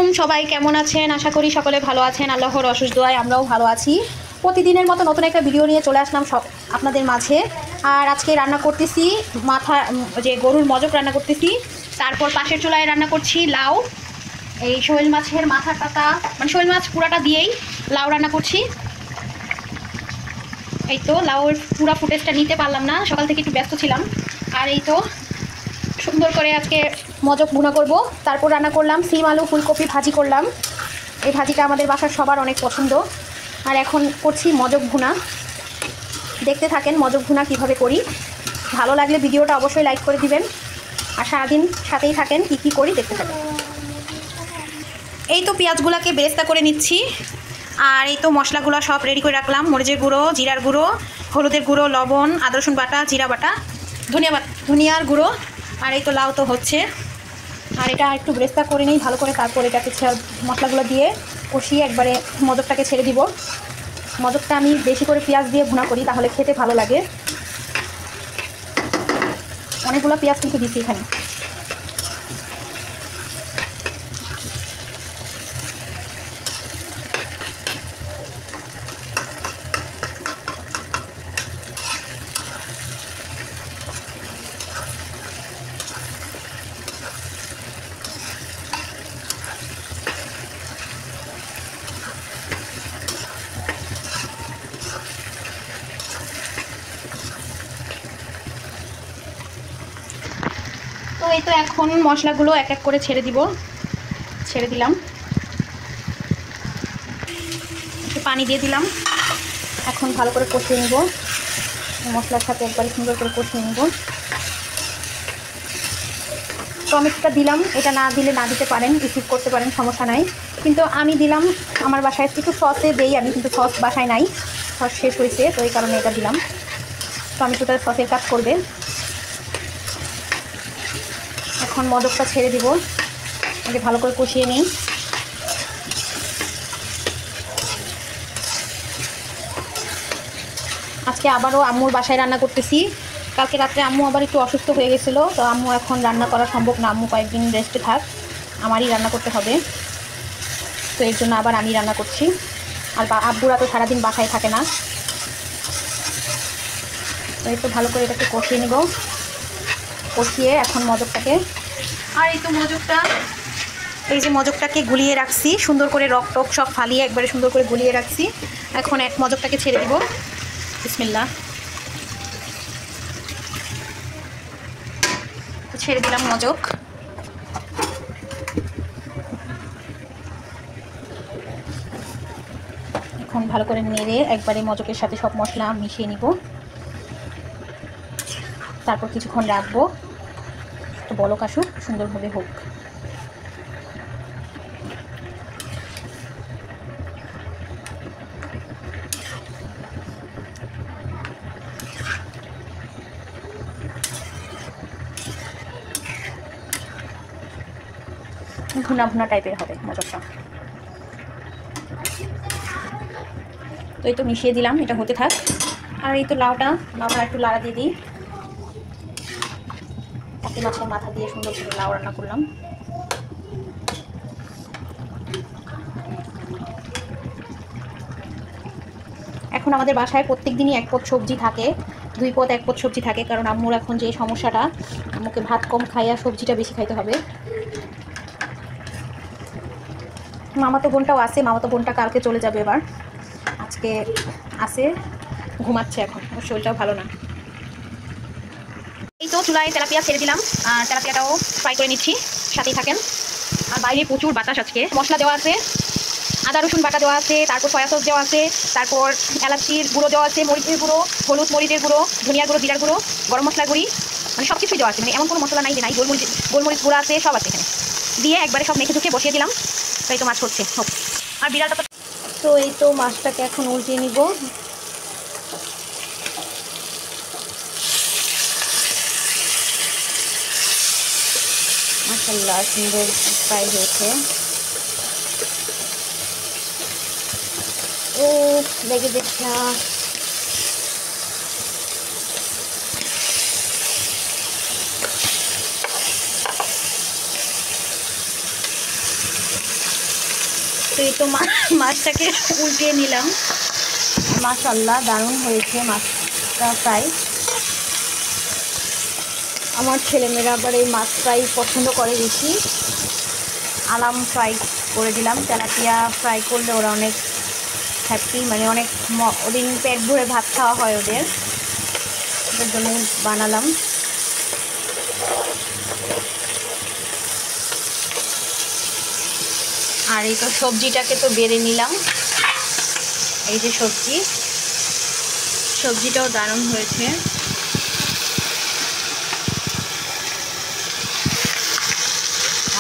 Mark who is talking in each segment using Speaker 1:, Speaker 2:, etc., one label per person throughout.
Speaker 1: আলাইকুম, সবাই কেমন আছেন? আশা করি সকলে ভালো আছেন। আল্লাহর অশেষ দোয়ায় আমরাও ভালো আছি। প্রতিদিনের মতো নতুন একটা ভিডিও নিয়ে চলে আসলাম সব আপনাদের মাঝে। আর আজকে রান্না করতেছি যে গরুর মজক রান্না করতেছি। তারপর পাশের চুলায় রান্না করছি লাউ, এই শোল মাছের মাথার পাতা, মানে শোল মাছ পুরাটা দিয়েই লাউ রান্না করছি। এই তো লাউয়ের পুরা ফুটেজটা নিতে পারলাম না, সকাল থেকে একটু ব্যস্ত ছিলাম। আর এই তো সুন্দর করে আজকে মজক ভুনা করব। তারপর রান্না করলাম সিম আলু ফুলকপি ভাজি করলাম। এই ভাজিটা আমাদের বাসার সবার অনেক পছন্দ। আর এখন করছি মজক ভুনা। দেখতে থাকেন মজক ভুনা কীভাবে করি। ভালো লাগলে ভিডিওটা অবশ্যই লাইক করে দিবেন। আর সারাদিন সাথেই থাকেন, কী করি দেখতে থাকেন। এই তো পেঁয়াজগুলোকে বেরেস্তা করে নিচ্ছি। আর এই তো মশলাগুলো সব রেডি করে রাখলাম। মরিচের গুঁড়ো, জিরার গুঁড়ো, হলুদের গুঁড়ো, লবণ, আদা রসুন বাটা, জিরা বাটা, ধনিয়ার গুঁড়ো। আর এই তো লাউ তো হচ্ছে। আর এটা একটু বেরেস্তা করে নিই ভালো করে, তারপর এটাকে মশলাগুলো দিয়ে কষিয়ে একবারে মজকটাকে ছেড়ে দিব। মজকটা আমি বেশি করে পেঁয়াজ দিয়ে ভুনা করি, তাহলে খেতে ভালো লাগে। অনেকগুলো পেঁয়াজ কিন্তু দিচ্ছি এখানে। তো এই তো এখন মশলাগুলো এক এক করে ছেড়ে দিলাম। একটু পানি দিয়ে দিলাম। এখন ভালো করে কষিয়ে নেব, মশলার সাথে একবারে সুন্দর করে কষিয়ে নেব। টমেটোটা দিলাম, এটা না দিলে না দিতে পারেন, স্কিপ করতে পারেন, সমস্যা নাই। কিন্তু আমি দিলাম, আমার বাসায় একটু সসে দেই আমি, কিন্তু সস বাসায় নাই, সস শেষ হয়েছে, তো এই কারণে এটা দিলাম। টমেটোটা সসের কাজ করবে। এখন মজকটা ছেড়ে দিব, আগে ভালো করে কষিয়ে নিই। আজকে আবারও আম্মুর বাসায় রান্না করতেছি। কালকে রাত্রে আম্মু আবার একটু অসুস্থ হয়ে গেছিলো, তো আম্মু এখন রান্না করা সম্ভব না। আম্মু কয়েকদিন রেস্টে থাক, আমারই রান্না করতে হবে। তো এর জন্য আবার আমি রান্না করছি। আর আব্বুরা তো সারাদিন বাসায় থাকে না। তো একটু ভালো করে এটাকে কষিয়ে নেব, কষিয়ে এখন মজকটাকে, আর এই তো এই যে মজকটাকে গুলিয়ে রাখছি সুন্দর করে, রক টক সব ফালিয়ে একবারে সুন্দর করে গুলিয়ে রাখছি। এখন এক মজকটাকে ছেড়ে দিব। বিসমিল্লাহ, ছেড়ে দিলাম মজক। এখন ভালো করে নেড়ে একবারে মজকের সাথে সব মশলা মিশিয়ে নিব। তারপর কিছুক্ষণ রাখবো, তো বলক আসুক, সুন্দরভাবে হোক। ভুনা ভুনা টাইপের হবে মজকটা। তো এই তো মিশিয়ে দিলাম, এটা হতে থাক। আর এই তো লাউটা একটু লাড়া দিয়ে দিই। পাতি মাছের মাথা দিয়ে সুন্দর করে লাউ রান্না করলাম। এখন আমাদের বাসায় প্রত্যেক দিনই এক পদ সবজি থাকে, 2 পদ 1 পদ সবজি থাকে, কারণ আম্মুর এখন যে সমস্যাটা, আম্মুকে ভাত কম খাইয়া সবজিটা বেশি খাইতে হবে। মামাতো বোনটাও আছে, মামাতো বোনটা কালকে চলে যাবে, এবার আজকে আছে, ঘুমাচ্ছে এখন, ওর শরীরটাও ভালো না। এই তো চুলায় তেলাপিয়া ছেড়ে দিলাম, আর তেলাপিয়াটাও ফ্রাই করে নিচ্ছি, সাথেই থাকেন। আর বাইরে প্রচুর বাতাস, আজকে মশলা দেওয়া আছে, আদা রসুন বাটা দেওয়া আছে, তারপর সয়া সস দেওয়া আছে, তারপর এলাচির গুঁড়ো দেওয়া আছে, মরিচের গুঁড়ো, হলুদ মরিচের গুঁড়ো, ধনিয়ার গুঁড়ো, জিরার গুঁড়ো, গরম মশলা গুঁড়ি, মানে সব কিছুই দেওয়া আছে। মানে এমন কোনো মশলা নাই যে নাই, গোলমরিচ গুঁড়ো আছে, সব আছে এখানে। দিয়ে একবারে সব মেখে ঢুকে বসিয়ে দিলাম। তাই তো মাছ হচ্ছে হোক। আর বিড়ালটা তো এই তো মাছটাকে এখন উল্টিয়ে নিব। মাশাআল্লাহ সুন্দর ফ্রাই হয়েছে। ও লেগে দেখছি না। তো এই তো মাছটাকে উল্টিয়ে নিলাম। মাশাআল্লাহ দারুণ হয়েছে মাছটা ফ্রাই। আমার ছেলেমেয়েরা আবার এই মাছ ফ্রাই পছন্দ করে বেশি। আলাম ফ্রাই করে দিলাম। তেলাপিয়া ফ্রাই করলে ওরা অনেক হ্যাপি, মানে অনেক ওদিন পেট ভরে ভাত খাওয়া হয় ওদের জন্য বানালাম। আর এই তো সবজিটাকে তো বেড়ে নিলাম। এই যে সবজিটাও দারুণ হয়েছে।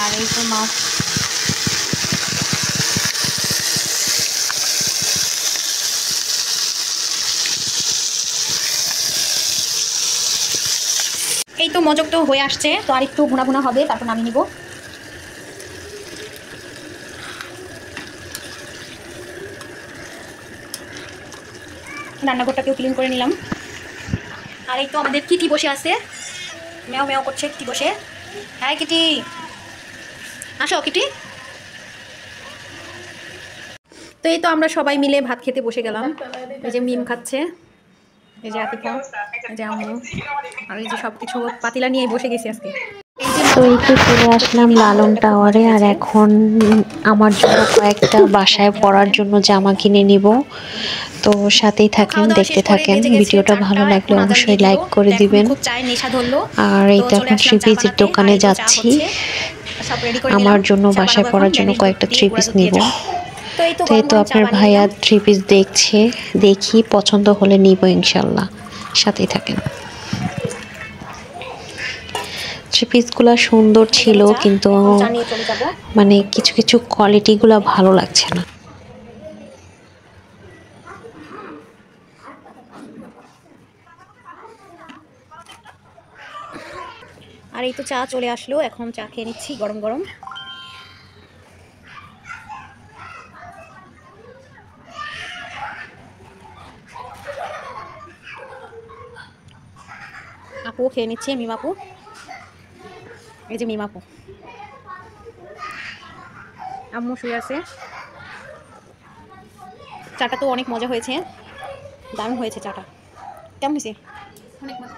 Speaker 1: আর এই তো মাছ। এই তো মজক তো হয়ে আসছে, তো আর একটু ভুনা ভুনা হবে, তারপর নামিয়ে নিব। রান্নাঘরটাকেও ক্লিন করে নিলাম। আর এই তো আমাদের কিটি বসে আছে, মেও মেও করছে কিটি বসে। হ্যাঁ কিটি, আসো কিটি। তো এই তো আমরা সবাই মিলে ভাত খেতে বসে গেলাম। এই যে মিম খাচ্ছে, এই যে আতিকা, এই যে আম্মু, আর এই যে সব কিছু পাতিলা নিয়ে বসে গেছি আজকে।
Speaker 2: তো এই তো চলে আসলাম লালন টাওয়ারে। আর এখন আমার জন্য কয়েকটা বাসায় পরার জন্য জামা কিনে নিব। তো সাথেই থাকেন, দেখতে থাকেন। ভিডিওটা ভালো লাগলে অবশ্যই লাইক করে দিবেন। আর এই তো এখন থ্রি পিসের দোকানে যাচ্ছি, আমার জন্য বাসায় পরার জন্য কয়েকটা থ্রি পিস নিব। তো এই তো আপনার ভাইয়া থ্রি পিস দেখছে, দেখি পছন্দ হলে নিব ইনশাল্লাহ। সাথেই থাকেন। থ্রি পিসগুলো সুন্দর ছিল, কিন্তু মানে কিছু কিছু কোয়ালিটিগুলো ভালো লাগছে না।
Speaker 1: আর এই তো চা চলে আসলো, এখন চা খেয়ে নিচ্ছি গরম গরম। আপু খেয়ে নিচ্ছে, মিমাপু, এই যে মিমাপু। আম্মু শুয়ে আছে। চাটা তো অনেক মজা হয়েছে, দারুণ হয়েছে চাটা। কেমন হয়েছে? অনেক মজা।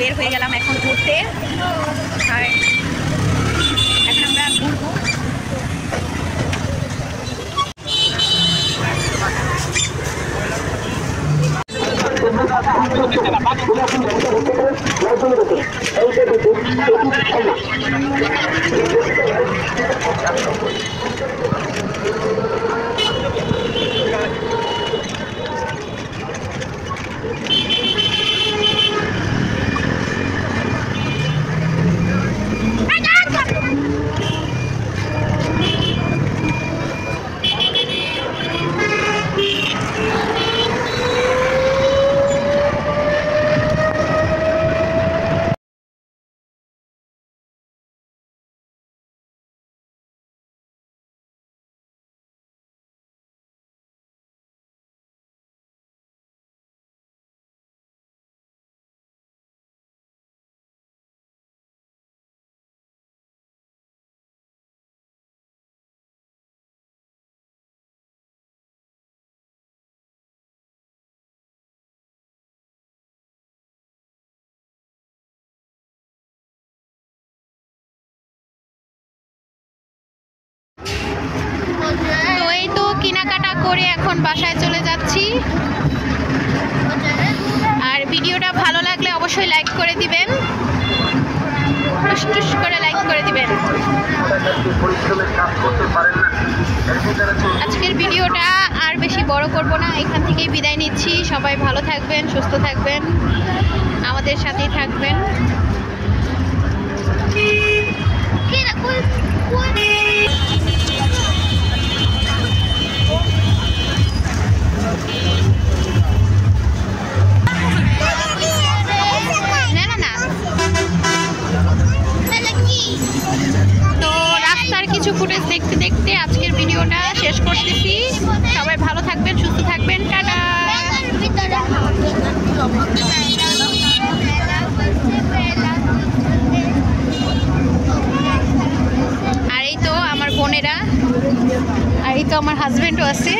Speaker 1: বের হয়ে গেলাম এখন ঘুরতে। আর এখন আমরা ঘুরবো। তো এই তো কেনাকাটা করে এখন বাসায় চলে যাচ্ছি। আর ভিডিওটা ভালো লাগলে অবশ্যই লাইক করে দিবেন, টুস করে লাইক করে দিবেন। আজকের ভিডিওটা আর বেশি বড় করব না, এখান থেকেই বিদায় নিচ্ছি। সবাই ভালো থাকবেন, সুস্থ থাকবেন, আমাদের সাথেই থাকবেন। তো রাস্তার কিছু ফুটেজ দেখতে দেখতে আজকের ভিডিওটা শেষ করতেছি। সবাই ভালো থাকবেন, সুস্থ থাকবেন, টাটা। আর এই তো আমার বোনেরা আর এই তো আমার হাজবেন্ডও আছে।